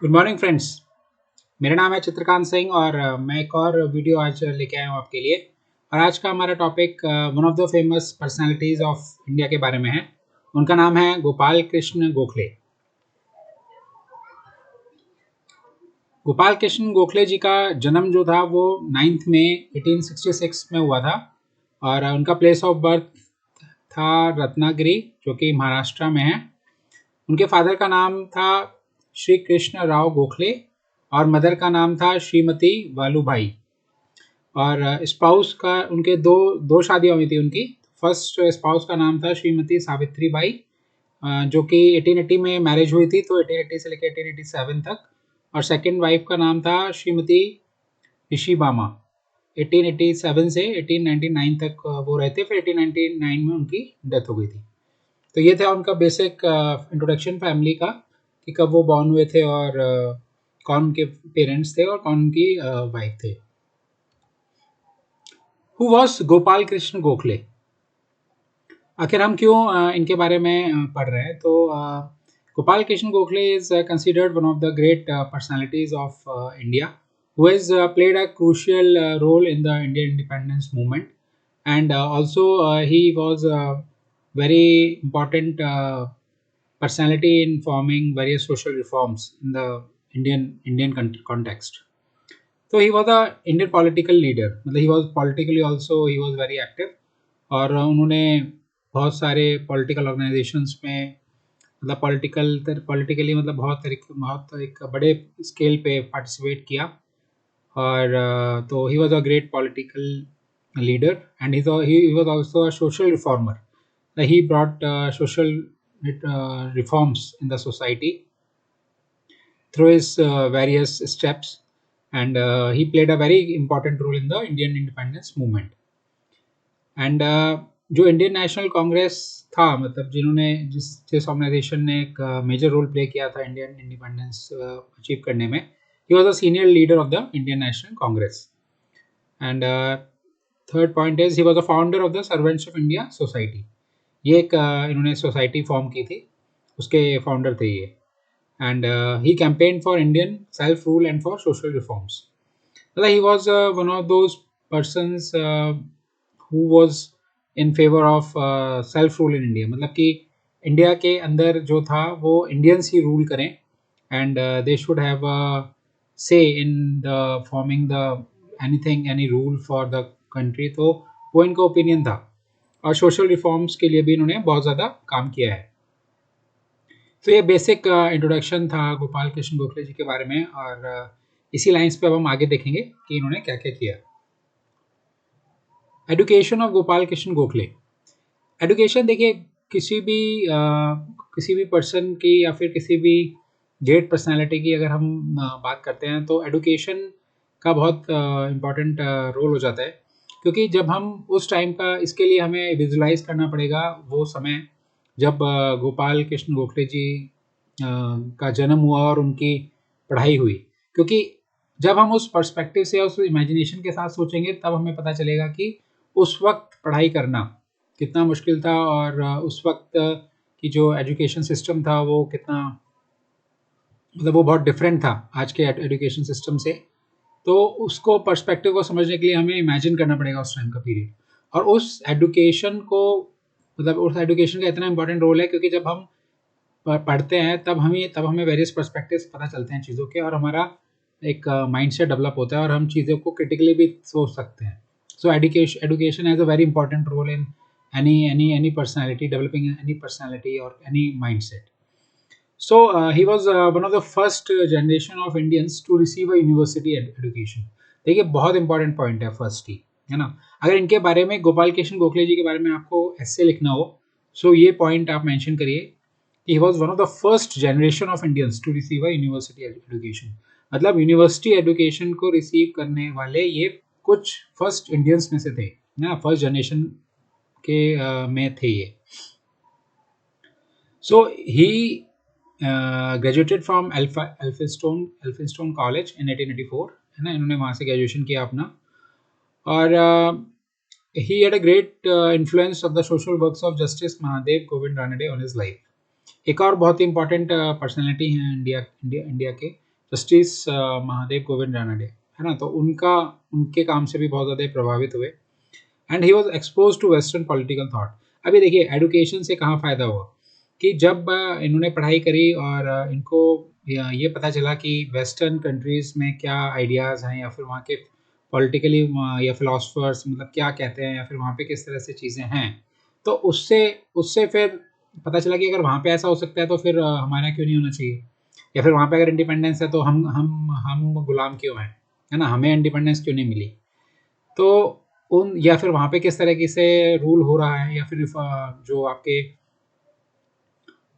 Good morning friends. मेरा नाम है चित्रकांत सिंह और मैं एक और वीडियो आज लेके आया हूँ आपके लिए। और आज का हमारा topic one of the famous personalities of India के बारे में है। उनका नाम है गोपाल कृष्ण गोखले। गोपाल कृष्ण गोखले जी का जन्म जो था वो 9 मई 1866 में हुआ था और उनका प्लेस ऑफ बर्थ था रत्नागिरी, जो कि महाराष्ट्र में है। उनके फादर का नाम था श्री कृष्ण राव गोखले और मदर का नाम था श्रीमती वालूबाई। और स्पाउस का उनके दो दो शादियां हुई थी उनकी। फर्स्ट स्पाउस का नाम था श्रीमती सावित्री बाई, जो कि 1880 में मैरिज हुई थी, तो 1880 से लेकर 1887 तक। और सेकंड वाइफ का नाम था श्रीमती ऋषिबामा। 1887 से 1899 तक वो रहते, फिर 1899 में उनकी डेथ हो गई थी। तो ये था उनका बेसिक इंट्रोडक्शन फैमिली का, कि कब वो बॉर्न हुए थे और कौन उनके पेरेंट्स थे और कौन उनकी वाइफ थे। Who was Gopal Krishna Gokhale? आखिर हम क्यों इनके बारे में पढ़ रहे हैं? तो Gopal Krishna Gokhale is considered one of the great personalities of India who has played a crucial role in the Indian independence movement, and also he was a very important personality in forming various social reforms in the Indian context. So he was a Indian political leader, मतलब he was politically also he was very active। और उन्होंने बहुत सारे political organisations में, मतलब politically मतलब बहुत एक बड़े स्केल पे पार्टिसिपेट किया। और तो ही was a great political leader and he was also a social reformer. He brought social reforms in the society through his various steps, and he played a very important role in the Indian independence movement। And जो Indian National Congress था, मतलब जिन्होंने जिस जिस organisation ने एक major role play किया था इंडियन इंडिपेंडेंस अचीव करने में, ही was a senior leader of the Indian National Congress. And third point is he was a founder of the servants of India society. ये एक इन्होंने सोसाइटी फॉर्म की थी, उसके फाउंडर थे ये। And he campaign for Indian self rule and for social reforms. मतलब he was one of those persons who was in favor of self rule in India, मतलब कि इंडिया के अंदर जो था वो इंडियंस ही रूल करें and they should have say in the forming the anything any rule for the country. तो वो इनका ओपिनियन था। और सोशल रिफॉर्म्स के लिए भी इन्होंने बहुत ज़्यादा काम किया है। तो ये बेसिक इंट्रोडक्शन था गोपाल कृष्ण गोखले जी के बारे में। और इसी लाइन्स पे अब हम आगे देखेंगे कि इन्होंने क्या क्या किया। Education of Gopal Krishna Gokhale. Education देखिए, किसी भी पर्सन की या फिर किसी भी ग्रेट पर्सनालिटी की अगर हम बात करते हैं तो एजुकेशन का बहुत इम्पॉर्टेंट रोल हो जाता है। क्योंकि जब हम उस टाइम का, इसके लिए हमें विजुलाइज करना पड़ेगा वो समय जब गोपाल कृष्ण गोखले जी का जन्म हुआ और उनकी पढ़ाई हुई। क्योंकि जब हम उस पर्सपेक्टिव से, उस इमेजिनेशन के साथ सोचेंगे, तब हमें पता चलेगा कि उस वक्त पढ़ाई करना कितना मुश्किल था और उस वक्त की जो एजुकेशन सिस्टम था वो कितना, मतलब वो बहुत डिफरेंट था आज के एजुकेशन सिस्टम से। तो उसको पर्सपेक्टिव को समझने के लिए हमें इमेजिन करना पड़ेगा उस टाइम का पीरियड। और उस एजुकेशन को, मतलब उस एजुकेशन का इतना इंपॉर्टेंट रोल है क्योंकि जब हम पढ़ते हैं तब हमें वेरियस पर्सपेक्टिव्स पता चलते हैं चीज़ों के, और हमारा एक माइंड सेट डेवलप होता है और हम चीज़ों को क्रिटिकली भी सोच सकते हैं। So education has a very important role in any personality, developing any personality or any mindset। So he was one of the first generation of Indians to receive a university education। देखिए बहुत important point है first ही, है ना। अगर इनके बारे में, गोपाल कृष्ण गोखले जी के बारे में आपको ऐसे लिखना हो, सो ये पॉइंट आप मेंशन करिए कि he was one of the first generation of Indians to receive a university education। मतलब यूनिवर्सिटी एजुकेशन को रिसीव करने वाले ये कुछ फर्स्ट इंडियंस में से थे ना, फर्स्ट जनरेशन के में थे ये। So he graduated from Elphinstone college in 1884, है ना। इन्होंने वहाँ से ग्रेजुएशन किया अपना। और he had a great influence of the social works of Justice Mahadev Govind Ranade on his life। एक और बहुत ही इंपॉर्टेंट पर्सनैलिटी हैं इंडिया के, जस्टिस महादेव गोविंद रानडे, है ना, तो उनके काम से भी बहुत ज़्यादा प्रभावित हुए। And he was expose to western political thought. अभी देखिए एडुकेशन से कहाँ फ़ायदा हुआ कि जब इन्होंने पढ़ाई करी और इनको ये पता चला कि वेस्टर्न कंट्रीज़ में क्या आइडियाज़ हैं, या फिर वहाँ के पॉलिटिकली या फिलोसफर्स मतलब क्या कहते हैं, या फिर वहाँ पे किस तरह से चीज़ें हैं, तो उससे उससे फिर पता चला कि अगर वहाँ पे ऐसा हो सकता है तो फिर हमारे यहाँ क्यों नहीं होना चाहिए, या फिर वहाँ पे अगर इंडिपेंडेंस है तो हम गुलाम क्यों हैं, है ना, हमें इंडिपेंडेंस क्यों नहीं मिली। तो उन या फिर वहाँ पे किस तरीके से रूल हो रहा है, या फिर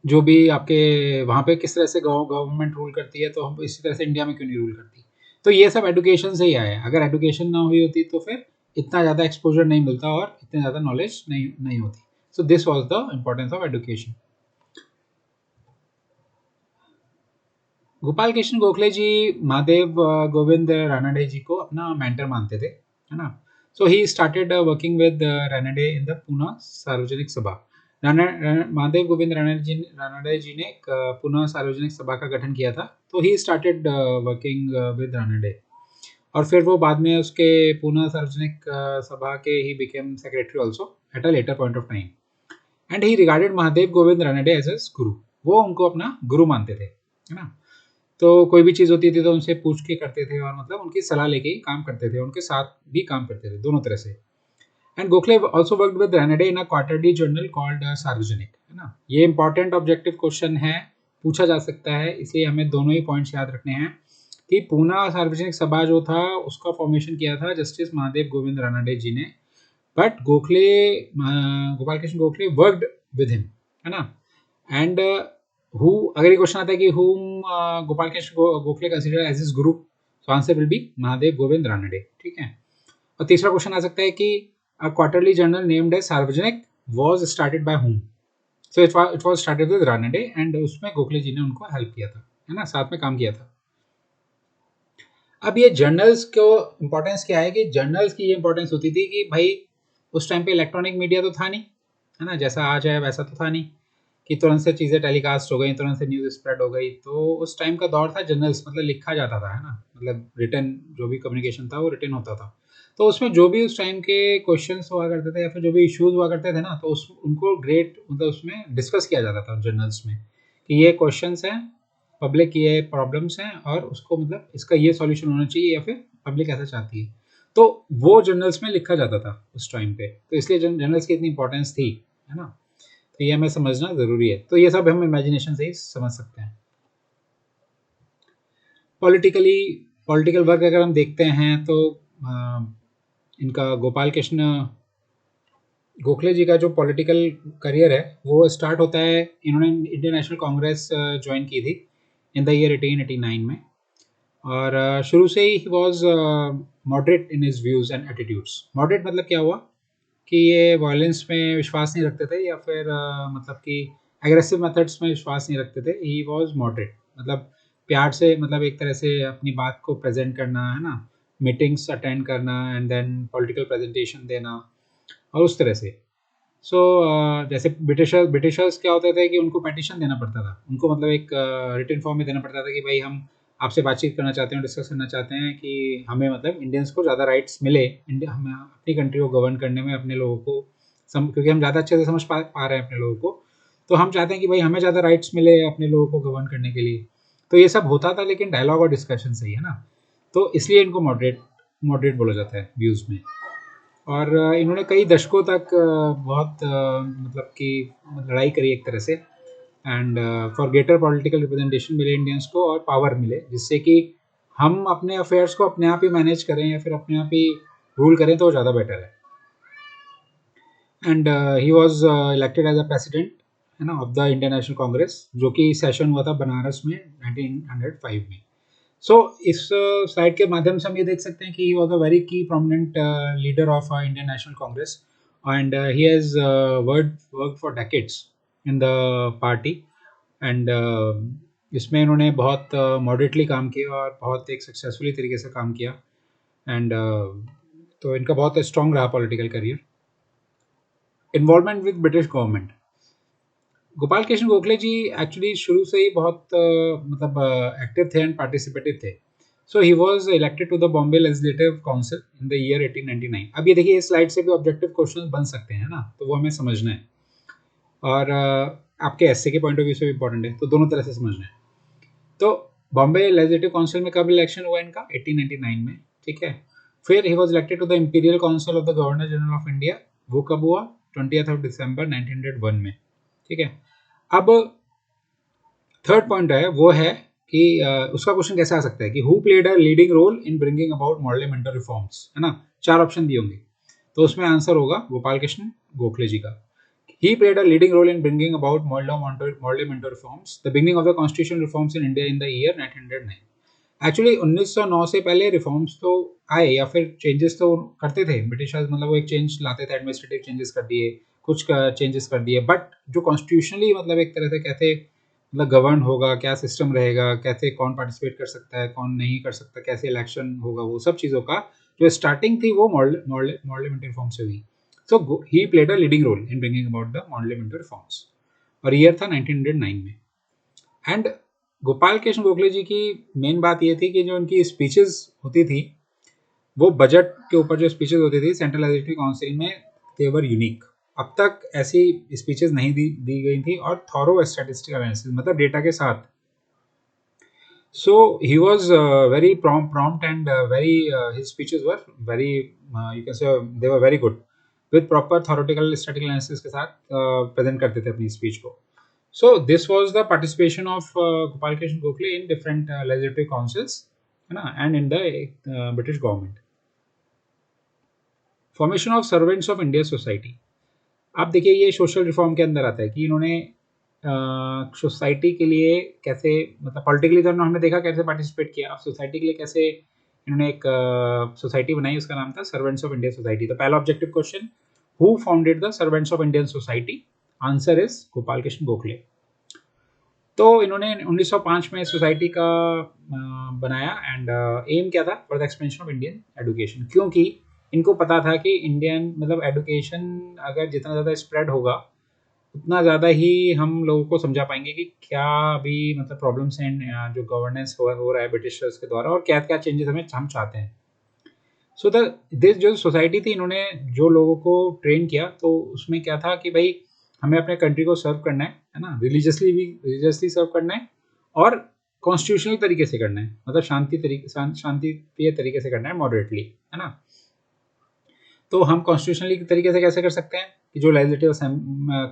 जो भी आपके वहाँ पे किस तरह से गवर्नमेंट रूल करती है, तो हम इसी तरह से इंडिया में क्यों नहीं रूल करती। तो ये सब एडुकेशन से ही आया है। अगर एडुकेशन ना हुई होती तो फिर इतना ज़्यादा एक्सपोजर नहीं मिलता और इतनी ज़्यादा नॉलेज नहीं होती। So this was the importance of education. Gopal Krishna Gokhale ji Mahadev Govind Ranade ji को अपना मेंटर मानते थे, है ना। So he started working with Ranade in the Poona Sarvajanik Sabha. Mahadev Govind Ranade जी ने एक पूना सार्वजनिक सभा का गठन किया था, तो ही स्टार्टेड वर्किंग विद रानडे। और फिर वो बाद में उसके पूना सार्वजनिक सभा के he became secretary also at a later point of time. And he regarded Mahadev Govind Ranade as his guru. वो उनको अपना गुरु मानते थे, है ना। तो कोई भी चीज़ होती थी तो उनसे पूछ के करते थे, और मतलब उनकी सलाह लेके ही काम करते थे, उनके साथ भी काम करते थे, दोनों तरह से। And Gokhale also worked with Ranade in a quarterly journal called सार्वजनिक, है ना। ये इंपॉर्टेंट ऑब्जेक्टिव क्वेश्चन है, पूछा जा सकता है, इसलिए हमें दोनों ही पॉइंट्स याद रखने हैं कि पूना सार्वजनिक सभा जो था उसका फॉर्मेशन किया था जस्टिस महादेव गोविंद रानडे जी ने, but Gopal Krishna Gokhale worked with him, है ना। एंड हु अगर ये क्वेश्चन आता है कि whom Gopal Krishna Gokhale consider as his guru, तो answer will be Mahadev Govind Ranade, ठीक है। और तीसरा क्वेश्चन आ सकता है कि quarterly journal named as Sarvajanik was started by whom, so it was started with Ranade, and उसमें गोखले जी ने उनको हेल्प किया था, है ना, साथ में काम किया था। अब ये जर्नल्स को इम्पोर्टेंस क्या है कि जर्नल्स की ये इम्पोर्टेंस होती थी कि भाई उस टाइम पे इलेक्ट्रॉनिक मीडिया तो था नहीं, है ना, जैसा आज है वैसा तो था नहीं कि तुरंत से चीज़ें टेलीकास्ट हो गई, तुरंत से न्यूज़ स्प्रेड हो गई। तो उस टाइम का दौर था जर्नल्स, मतलब लिखा जाता था, है ना, मतलब रिटन जो भी कम्युनिकेशन था वो रिटन होता था। तो उसमें जो भी उस टाइम के क्वेश्चंस हुआ करते थे या फिर जो भी इश्यूज हुआ करते थे ना, तो उस उनको ग्रेट मतलब उसमें डिस्कस किया जाता था जर्नल्स में कि ये क्वेश्चंस हैं, पब्लिक की ये प्रॉब्लम्स हैं, और उसको मतलब इसका ये सॉल्यूशन होना चाहिए, या फिर पब्लिक ऐसा चाहती है। तो वो जर्नल्स में लिखा जाता था उस टाइम पे, तो इसलिए जर्नल्स की इतनी इंपॉर्टेंस थी, है ना। तो ये हमें समझना ज़रूरी है। तो ये सब हम इमेजिनेशन से ही समझ सकते हैं। पॉलिटिकली पॉलिटिकल वर्क अगर हम देखते हैं तो इनका गोपाल कृष्ण गोखले जी का जो पॉलिटिकल करियर है वो स्टार्ट होता है, इन्होंने इंडियन नेशनल कांग्रेस ज्वाइन की थी इन द ईयर 1889 में। और शुरू से he was moderate in his views and attitudes. Moderate मतलब क्या हुआ कि ये वायलेंस में विश्वास नहीं रखते थे, या फिर मतलब कि एग्रेसिव मेथड्स में विश्वास नहीं रखते थे। ही वाज मॉडरेट, मतलब प्यार से, मतलब एक तरह से अपनी बात को प्रेजेंट करना, है ना, मीटिंग्स अटेंड करना एंड देन पॉलिटिकल प्रेजेंटेशन देना, और उस तरह से। सो जैसे ब्रिटिशर्स क्या होते थे कि उनको पेटिशन देना पड़ता था, उनको मतलब एक रिटन फॉर्म में देना पड़ता था कि भाई हम आपसे बातचीत करना चाहते हैं, डिस्कस करना चाहते हैं कि हमें मतलब इंडियंस को ज़्यादा राइट्स मिले, इंडिया हमें अपनी कंट्री को गवर्न करने में, अपने लोगों को क्योंकि हम ज़्यादा अच्छे से समझ पा रहे हैं अपने लोगों को, तो हम चाहते हैं कि भाई हमें ज़्यादा राइट्स मिले अपने लोगों को गवर्न करने के लिए। तो ये सब होता था, लेकिन डायलॉग और डिस्कशन से ही, है ना। तो इसलिए इनको मॉडरेट मॉडरेट बोला जाता है व्यूज़ में। और इन्होंने कई दशकों तक बहुत मतलब कि लड़ाई करी एक तरह से, and for greater political representation मिले इंडियंस को, और पावर मिले, जिससे कि हम अपने अफेयर्स को अपने आप ही मैनेज करें या फिर अपने आप ही रूल करें, तो ज़्यादा बेटर है। And he was elected as a president, है ना, of the Indian National Congress, जो कि सेशन हुआ था बनारस में 1905 में। सो इस स्लाइड के माध्यम से हम ये देख सकते हैं कि ही वॉज अ वेरी की prominent leader of Indian National Congress, and he has work for decades in the party. And इसमें इन्होंने बहुत मॉडरेटली काम किया और बहुत एक सक्सेसफुली तरीके से काम किया। एंड तो इनका बहुत स्ट्रॉन्ग रहा political career. Involvement with British government. Gopal Krishna Gokhale ji actually शुरू से ही बहुत मतलब एक्टिव थे एंड पार्टिसिपेटिव थे. So he was elected to the Bombay legislative council in the year 1899. अब ये देखिए, इस स्लाइड से भी ऑब्जेक्टिव क्वेश्चन बन सकते हैं ना, तो वो हमें समझना है. और आपके एसए के पॉइंट ऑफ व्यू से भी इंपॉर्टेंट है, तो दोनों तरह से समझना है. तो बॉम्बे लेजिस्लेटिव काउंसिल में कब इलेक्शन हुआ इनका? 1899 में. ठीक है. फिर he was elected to the imperial council of the governor general of India. वो कब हुआ? 20th ऑफ दिसंबर 1901 में. ठीक है. अब थर्ड पॉइंट है वो है कि उसका क्वेश्चन कैसे आ सकता है कि who played a leading role in bringing about parliamentary reforms, है ना. 4 ऑप्शन दिए होंगे, तो उसमें आंसर होगा गोपाल कृष्ण गोखले जी का. He played a leading role in bringing about parliamentary reforms, the beginning of the constitutional reforms in India in the year 1909. Actually 1909 से पहले रिफॉर्म्स तो आए या फिर चेंजेस तो करते थे ब्रिटिशर्स, मतलब वो एक चेंज लाते थे, एडमिनिस्ट्रेटिव चेंजेस कर दिए, कुछ चेंजेस कर दिए, बट जो कॉन्स्टिट्यूशनली मतलब एक तरह से कैसे मतलब गवर्न होगा, क्या सिस्टम रहेगा, कैसे कौन पार्टिसिपेट कर सकता है, कौन नहीं कर सकता, कैसे इलेक्शन होगा, वो सब चीज़ों का जो स्टार्टिंग थी वो पार्लियामेंट्री रिफॉर्म से हुई. So he played a leading role in bringing about the parliamentary reforms. और ईयर था 1909 में. एंड गोपाल कृष्ण गोखले जी की मेन बात ये थी कि जो उनकी स्पीचेस होती थी, वो बजट के ऊपर जो स्पीचेस होती थी सेंट्रल लेजिस्लेटिव काउंसिल में, दे वर यूनिक. अब तक ऐसी स्पीचेस नहीं दी गई थी, और थॉरो स्टैटिस्टिकल एनालिसिस मतलब डेटा के साथ. So he was very prompt and very his speeches were very you can say they were very good, with proper theoretical statistical analysis के साथ present करते थे अपनी speech को. So this was the participation of Gopal Krishna Gokhale in different legislative councils, है ना, and in the British government. Formation of Servants of India Society. आप देखिए, ये सोशल रिफॉर्म के अंदर आता है कि इन्होंने सोसाइटी के लिए कैसे, मतलब पॉलिटिकली तो हमने देखा कैसे पार्टिसिपेट किया, अब सोसाइटी के लिए कैसे इन्होंने एक सोसाइटी बनाई, उसका नाम था सर्वेंट्स ऑफ इंडिया सोसाइटी. तो पहला objective question, who founded the servants of Indian society? Answer is Gopal Krishna Gokhale. तो इन्होंने 1905 में सोसाइटी का बनाया, एंड एम क्या था? For the expansion of Indian education. क्योंकि इनको पता था कि इंडियन मतलब एजुकेशन अगर जितना ज़्यादा स्प्रेड होगा, उतना ज़्यादा ही हम लोगों को समझा पाएंगे कि क्या अभी मतलब प्रॉब्लम्स हैं जो गवर्नेंस हो रहा है ब्रिटिशर्स के द्वारा, और क्या क्या चेंजेस हम चाहते हैं. सो द दिस जो सोसाइटी थी, इन्होंने जो लोगों को ट्रेन किया, तो उसमें क्या था कि भाई हमें अपने कंट्री को सर्व करना है ना, रिलीजियसली सर्व करना है, और कॉन्स्टिट्यूशनल तरीके से करना है, मतलब शांतिप्रिय तरीके से करना है, मॉडरेटली, है ना. तो हम कॉन्स्टिट्यूशनली तरीके से कैसे कर सकते हैं कि जो लेजिस्लेटिव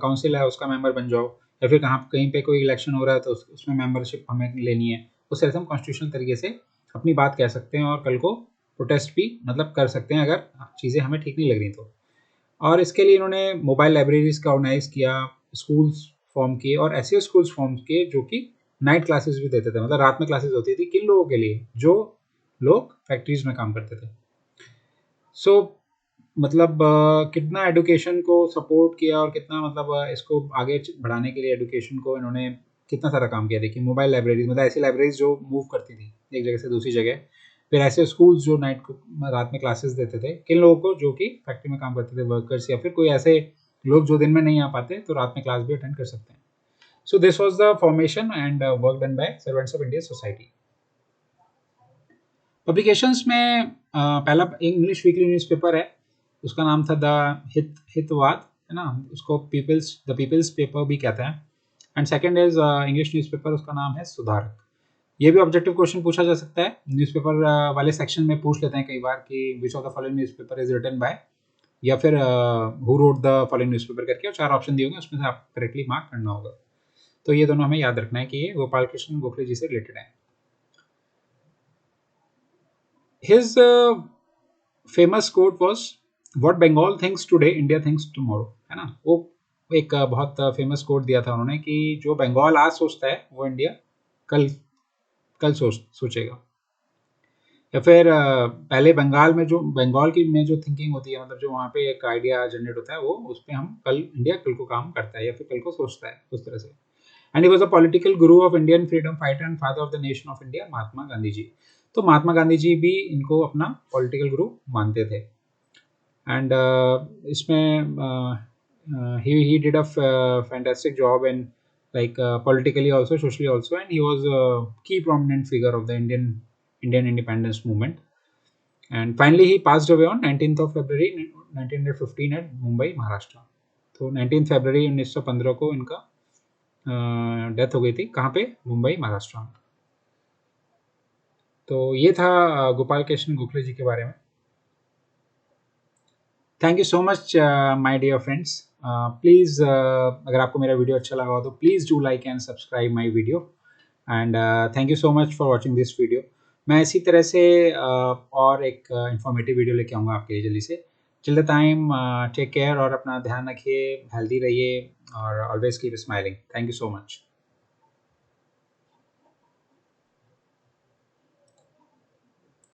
काउंसिल है उसका मेंबर बन जाओ, या फिर कहीं पे कोई इलेक्शन हो रहा है तो उसमें मेंबरशिप हमें लेनी है. उस तरह से हम कॉन्स्टिट्यूशनल तरीके से अपनी बात कह सकते हैं, और कल को प्रोटेस्ट भी मतलब कर सकते हैं अगर चीज़ें हमें ठीक नहीं लग रही तो. और इसके लिए इन्होंने मोबाइल लाइब्रेरीज का ऑर्गेनाइज किया, स्कूल्स फॉर्म किए, और ऐसे स्कूल्स फॉर्म किए जो कि नाइट क्लासेस भी देते थे, मतलब रात में क्लासेस होती थी. किन लोगों के लिए? जो लोग फैक्ट्रीज में काम करते थे. सो मतलब कितना एडुकेशन को सपोर्ट किया, और कितना मतलब इसको आगे बढ़ाने के लिए एडुकेशन को इन्होंने कितना सारा काम किया. देखिए, मोबाइल लाइब्रेरीज मतलब ऐसी लाइब्रेरीज जो मूव करती थी एक जगह से दूसरी जगह. फिर ऐसे स्कूल्स जो नाइट को रात में क्लासेस देते थे, किन लोगों को? जो कि फैक्ट्री में काम करते थे, वर्कर्स, या फिर कोई ऐसे लोग जो दिन में नहीं आ पाते तो रात में क्लास भी अटेंड कर सकते हैं. सो this was the formation and work done by servants of India society. Publications में पहला इंग्लिश वीकली न्यूज़पेपर है, उसका नाम था द हितवाद, है ना, उसको द पीपल्स पेपर भी कहते हैं. And second is English newspaper, उसका नाम है सुधारक. ये भी ऑब्जेक्टिव क्वेश्चन पूछा जा सकता है, न्यूज़पेपर वाले सेक्शन में पूछ लेते हैं कई बार कि which of the following newspaper is written by, या फिर who wrote the following newspaper करके, और 4 ऑप्शन दिए होंगे, उसमें से आप करेक्टली मार्क करना होगा. तो ये दोनों हमें याद रखना है कि ये गोपाल कृष्ण गोखले जी से रिलेटेड है. His famous quote was, "What Bengal thinks today, India thinks tomorrow." है ना, वो एक बहुत फेमस कोट दिया था उन्होंने कि जो बंगाल आज सोचता है वो इंडिया कल कल सोचेगा. या फिर पहले बंगाल की में जो थिंकिंग होती है, मतलब जो वहाँ पे एक आइडिया जनरेट होता है, वो उस पर हम इंडिया कल को काम करता है या फिर कल को सोचता है, उस तरह से. And he was a political guru of Indian freedom fighter and father of the nation of India, Mahatma Gandhi ji. तो महात्मा गांधी जी भी इनको अपना पॉलिटिकल गुरु मानते थे. एंड इसमें he did a fantastic job in like politically also, socially also, and he was a key prominent figure of the Indian independence movement. And finally he passed away on 19th of February 1915 at Mumbai, Maharashtra. तो 19 फरवरी 1915 को इनका death हो गई थी. कहाँ पे? मुंबई, महाराष्ट्र में. तो ये था गोपाल कृष्ण गोखले जी के बारे में. Thank you so much my dear friends. Please अगर आपको मेरा वीडियो अच्छा लगा हो तो please do like and subscribe my video. And thank you so much for watching this video. मैं इसी तरह से और एक इंफॉर्मेटिव वीडियो लेके आऊँगा आपके लिए जल्दी से. Till the time, take care और अपना ध्यान रखिए, हेल्दी रहिए और always keep smiling. Thank you so much.